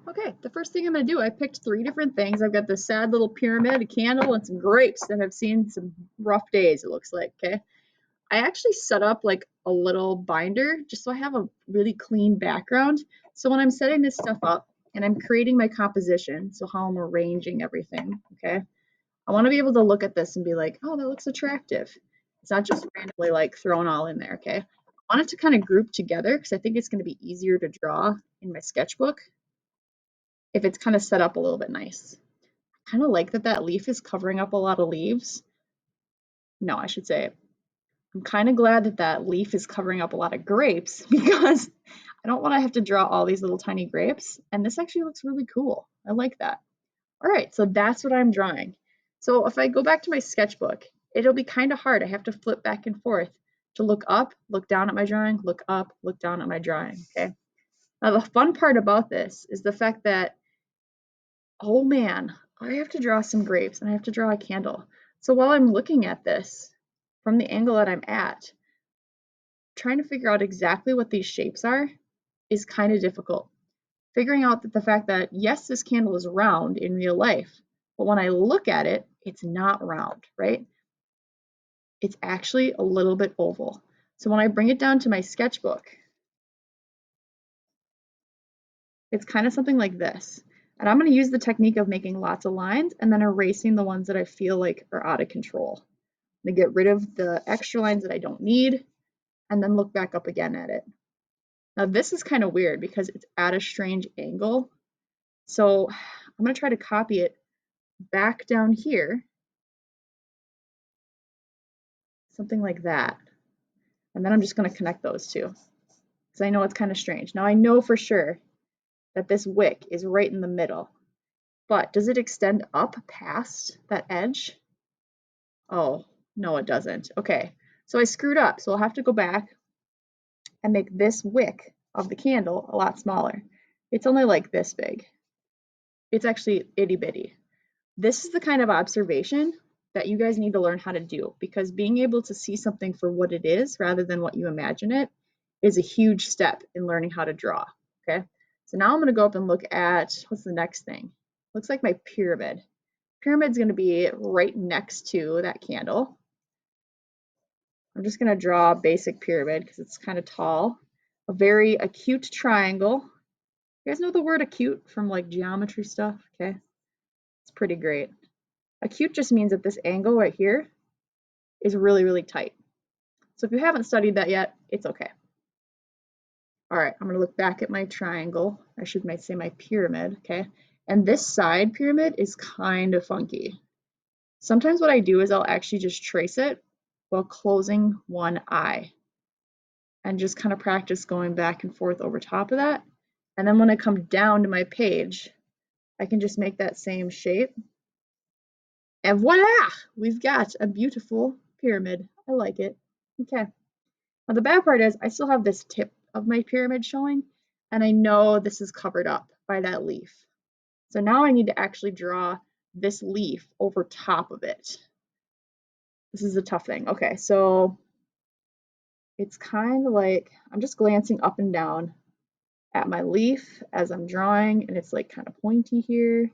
Okay, the first thing I'm gonna do, I picked 3 different things. I've got this sad little pyramid, a candle, and some grapes that have seen some rough days, it looks like, okay? I actually set up like a little binder just so I have a really clean background. So when I'm setting this stuff up and I'm creating my composition, so how I'm arranging everything, okay? I wanna be able to look at this and be like, oh, that looks attractive. It's not just randomly like thrown all in there, okay? I want it to kind of group together because I think it's gonna be easier to draw in my sketchbook if it's kind of set up a little bit nice. I kind of like that that leaf is covering up a lot of leaves. No, I should say I'm kind of glad that that leaf is covering up a lot of grapes because I don't want to have to draw all these little tiny grapes. And this actually looks really cool. I like that. All right, so that's what I'm drawing. So if I go back to my sketchbook, it'll be kind of hard. I have to flip back and forth to look up, look down at my drawing, look up, look down at my drawing, okay? Now the fun part about this is the fact that, oh man, I have to draw some grapes and I have to draw a candle. So while I'm looking at this from the angle that I'm at, trying to figure out exactly what these shapes are is kind of difficult. Figuring out that the fact that, yes, this candle is round in real life, but when I look at it, it's not round, right? It's actually a little bit oval. So when I bring it down to my sketchbook, it's kind of something like this. And I'm going to use the technique of making lots of lines and then erasing the ones that I feel like are out of control. I'm going to get rid of the extra lines that I don't need and then look back up again at it. Now this is kind of weird because it's at a strange angle. So I'm going to try to copy it back down here, something like that. And then I'm just going to connect those two because I know it's kind of strange. Now I know for sure that this wick is right in the middle, but does it extend up past that edge? Oh, no, it doesn't. Okay, so I screwed up. So I'll have to go back and make this wick of the candle a lot smaller. It's only like this big. It's actually itty bitty. This is the kind of observation that you guys need to learn how to do because being able to see something for what it is rather than what you imagine it is a huge step in learning how to draw. Okay, so now I'm going to go up and look at what's the next thing. Looks like my pyramid. Pyramid's going to be right next to that candle. I'm just going to draw a basic pyramid because it's kind of tall. A very acute triangle. You guys know the word acute from like geometry stuff? Okay, it's pretty great. Acute just means that this angle right here is really, really tight. So if you haven't studied that yet, it's okay. All right, I'm gonna look back at my triangle. I should might say my pyramid, okay? And this side pyramid is kind of funky. Sometimes what I do is I'll actually just trace it while closing one eye and just kind of practice going back and forth over top of that. And then when I come down to my page, I can just make that same shape. And voila, we've got a beautiful pyramid. I like it. Okay. Now the bad part is I still have this tip of my pyramid showing, and I know this is covered up by that leaf. So now I need to actually draw this leaf over top of it. This is a tough thing. Okay, so it's kind of like I'm just glancing up and down at my leaf as I'm drawing, and it's like kind of pointy here.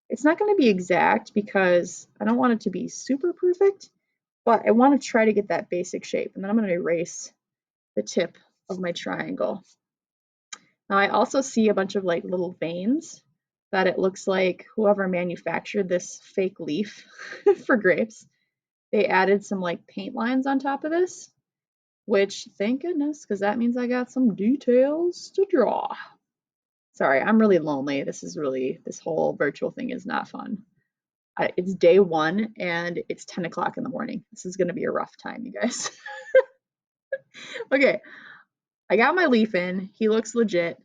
It's not going to be exact because I don't want it to be super perfect, but I want to try to get that basic shape. And then I'm going to erase the tip of my triangle. Now I also see a bunch of like little veins that it looks like whoever manufactured this fake leaf for grapes, they added some like paint lines on top of this, which thank goodness, because that means I got some details to draw. Sorry, I'm really lonely. This whole virtual thing is not fun. It's day one and it's 10 o'clock in the morning. This is going to be a rough time, you guys. Okay, I got my leaf in. He looks legit.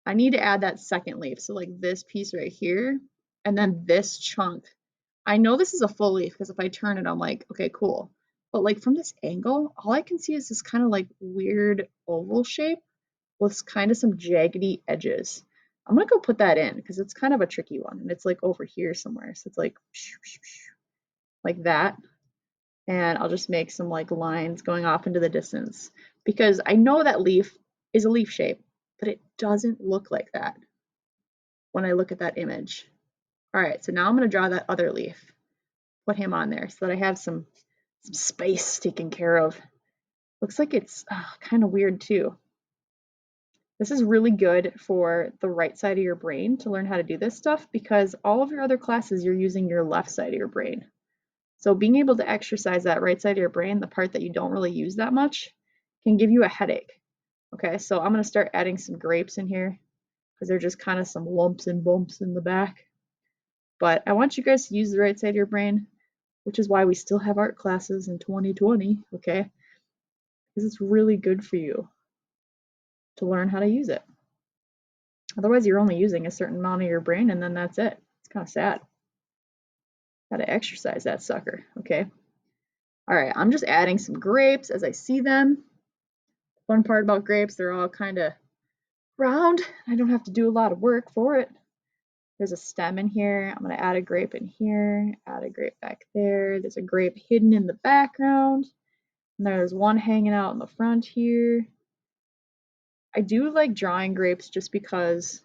I need to add that second leaf. So like this piece right here, and then this chunk. I know this is a full leaf because if I turn it, I'm like, okay, cool. But like from this angle, all I can see is this kind of like weird oval shape with kind of some jaggedy edges. I'm gonna go put that in because it's kind of a tricky one and it's like over here somewhere. So it's like that. And I'll just make some like lines going off into the distance because I know that leaf is a leaf shape, but it doesn't look like that. when I look at that image. All right, so now I'm going to draw that other leaf. Put him on there so that I have some space taken care of. Looks like it's kind of weird too. This is really good for the right side of your brain to learn how to do this stuff because all of your other classes you're using your left side of your brain. So being able to exercise that right side of your brain, the part that you don't really use that much, can give you a headache. Okay, so I'm going to start adding some grapes in here because they're just kind of some lumps and bumps in the back. But I want you guys to use the right side of your brain, which is why we still have art classes in 2020, okay? Because it's really good for you to learn how to use it. Otherwise, you're only using a certain amount of your brain and then that's it. It's kind of sad. Gotta exercise that sucker, okay? All right, I'm just adding some grapes as I see them. Fun part about grapes, they're all kind of round. I don't have to do a lot of work for it. There's a stem in here. I'm going to add a grape in here, add a grape back there. There's a grape hidden in the background. And there's one hanging out in the front here. I do like drawing grapes just because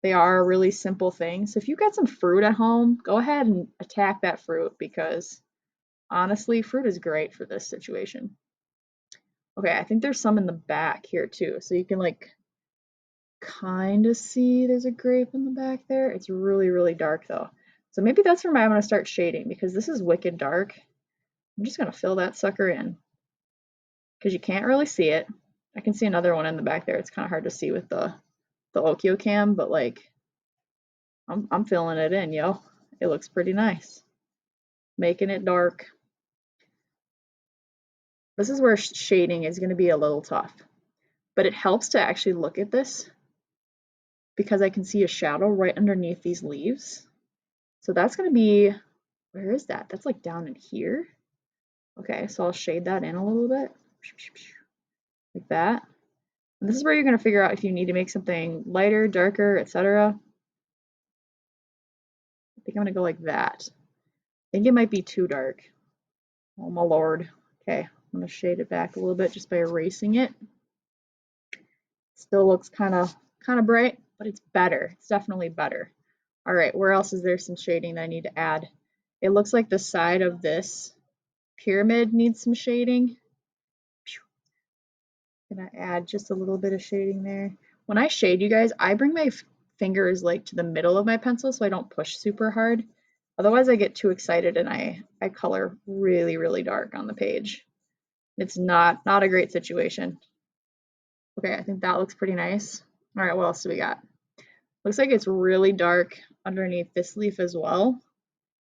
they are a really simple thing. So if you've got some fruit at home, go ahead and attack that fruit because honestly, fruit is great for this situation. Okay, I think there's some in the back here too. So you can like kind of see there's a grape in the back there. It's really, really dark though. So maybe that's where I'm going to start shading because this is wicked dark. I'm just going to fill that sucker in because you can't really see it. I can see another one in the back there. It's kind of hard to see with the Okio cam, but like I'm filling it in, yo. It looks pretty nice. Making it dark. This is where shading is going to be a little tough, but it helps to actually look at this because I can see a shadow right underneath these leaves. So that's going to be, where is that? That's like down in here. Okay, so I'll shade that in a little bit, like that. And this is where you're going to figure out if you need to make something lighter, darker, etc. I think I'm going to go like that. I think it might be too dark. Oh my lord. Okay, I'm going to shade it back a little bit just by erasing it. Still looks kind of bright, but it's better. It's definitely better. All right, where else is there some shading that I need to add? It looks like the side of this pyramid needs some shading. Gonna add just a little bit of shading there. When I shade, you guys, I bring my fingers like to the middle of my pencil so I don't push super hard. Otherwise I get too excited and I color really, really dark on the page. It's not a great situation. Okay, I think that looks pretty nice. All right, what else do we got? Looks like it's really dark underneath this leaf as well.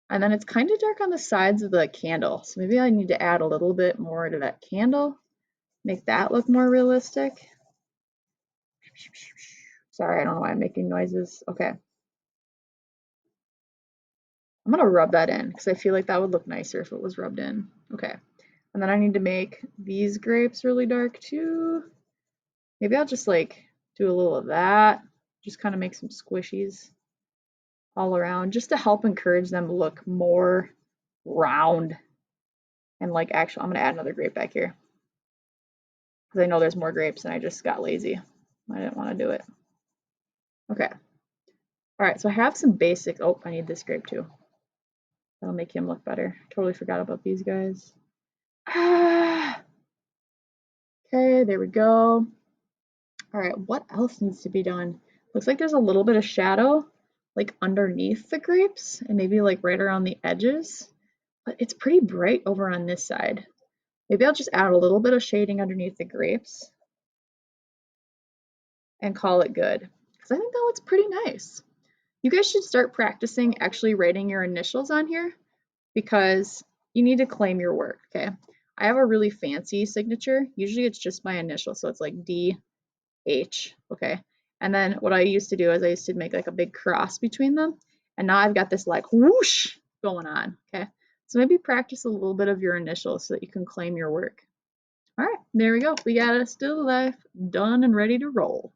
And then it's kind of dark on the sides of the candle. So maybe I need to add a little bit more to that candle. Make that look more realistic. Sorry, I don't know why I'm making noises. Okay. I'm gonna rub that in because I feel like that would look nicer if it was rubbed in. Okay. And then I need to make these grapes really dark too. Maybe I'll just like do a little of that. Just kind of make some squishies all around just to help encourage them to look more round. And like actually, I'm gonna add another grape back here because I know there's more grapes and I just got lazy. I didn't want to do it. Okay. All right, so I have some basic, oh, I need this grape too. That'll make him look better. Totally forgot about these guys. Ah. Okay, there we go. All right, what else needs to be done? Looks like there's a little bit of shadow like underneath the grapes and maybe like right around the edges, but it's pretty bright over on this side. Maybe I'll just add a little bit of shading underneath the grapes and call it good because I think that looks pretty nice. You guys should start practicing actually writing your initials on here because you need to claim your work, okay? I have a really fancy signature. Usually it's just my initial, so it's like D-H, okay? And then what I used to do is I used to make like a big cross between them, and now I've got this like whoosh going on, okay? So maybe practice a little bit of your initials so that you can claim your work. All right, there we go. We got a still life done and ready to roll.